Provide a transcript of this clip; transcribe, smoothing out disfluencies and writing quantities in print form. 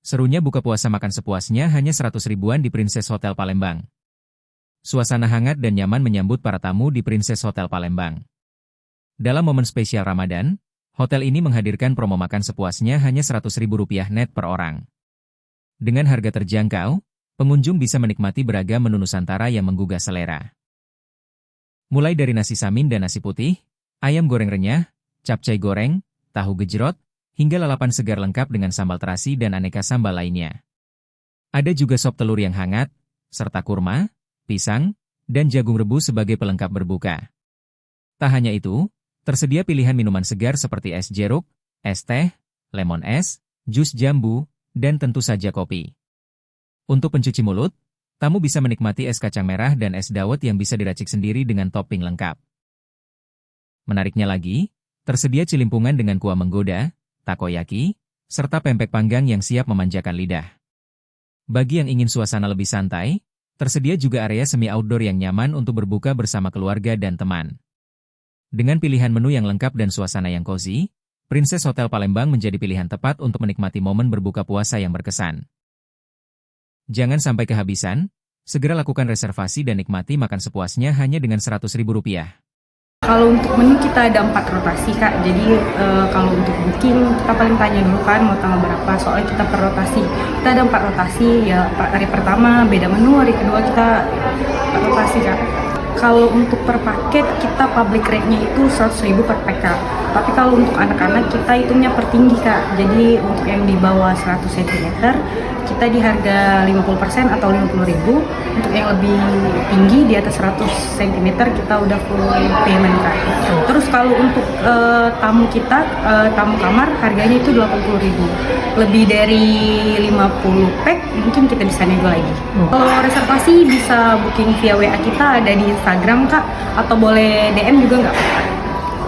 Serunya buka puasa makan sepuasnya hanya 100 ribuan di Princess Hotel Palembang. Suasana hangat dan nyaman menyambut para tamu di Princess Hotel Palembang. Dalam momen spesial Ramadan, hotel ini menghadirkan promo makan sepuasnya hanya Rp100.000 net per orang. Dengan harga terjangkau, pengunjung bisa menikmati beragam menu Nusantara yang menggugah selera. Mulai dari nasi samin dan nasi putih, ayam goreng renyah, capcay goreng, tahu gejrot, hingga lalapan segar lengkap dengan sambal terasi dan aneka sambal lainnya. Ada juga sop telur yang hangat, serta kurma, pisang, dan jagung rebus sebagai pelengkap berbuka. Tak hanya itu, tersedia pilihan minuman segar seperti es jeruk, es teh, lemon es, jus jambu, dan tentu saja kopi. Untuk pencuci mulut, tamu bisa menikmati es kacang merah dan es dawet yang bisa diracik sendiri dengan topping lengkap. Menariknya lagi, tersedia cilimpungan dengan kuah menggoda, takoyaki, serta pempek panggang yang siap memanjakan lidah. Bagi yang ingin suasana lebih santai, tersedia juga area semi outdoor yang nyaman untuk berbuka bersama keluarga dan teman. Dengan pilihan menu yang lengkap dan suasana yang cozy, Princess Hotel Palembang menjadi pilihan tepat untuk menikmati momen berbuka puasa yang berkesan. Jangan sampai kehabisan, segera lakukan reservasi dan nikmati makan sepuasnya hanya dengan Rp100.000. Kalau untuk menu kita ada 4 rotasi Kak, jadi kalau untuk booking kita paling tanya dulu kan mau tanggal berapa, soalnya kita per rotasi. Kita ada 4 rotasi, ya hari pertama beda menu, hari kedua kita rotasi Kak. Kalau untuk per paket kita public rate-nya itu 100.000 per PK. Tapi kalau untuk anak-anak kita hitungnya per tinggi Kak, jadi untuk yang di bawah 100 cm kita di harga 50% atau 50.000. Untuk yang lebih tinggi di atas 100 cm kita udah full payment Kak. Terus kalau untuk tamu kita, tamu kamar harganya itu 80.000. Lebih dari 50 pack mungkin kita bisa nego lagi. Kalau reservasi bisa booking via WA kita ada di Instagram Kak, atau boleh DM juga nggak apa-apa.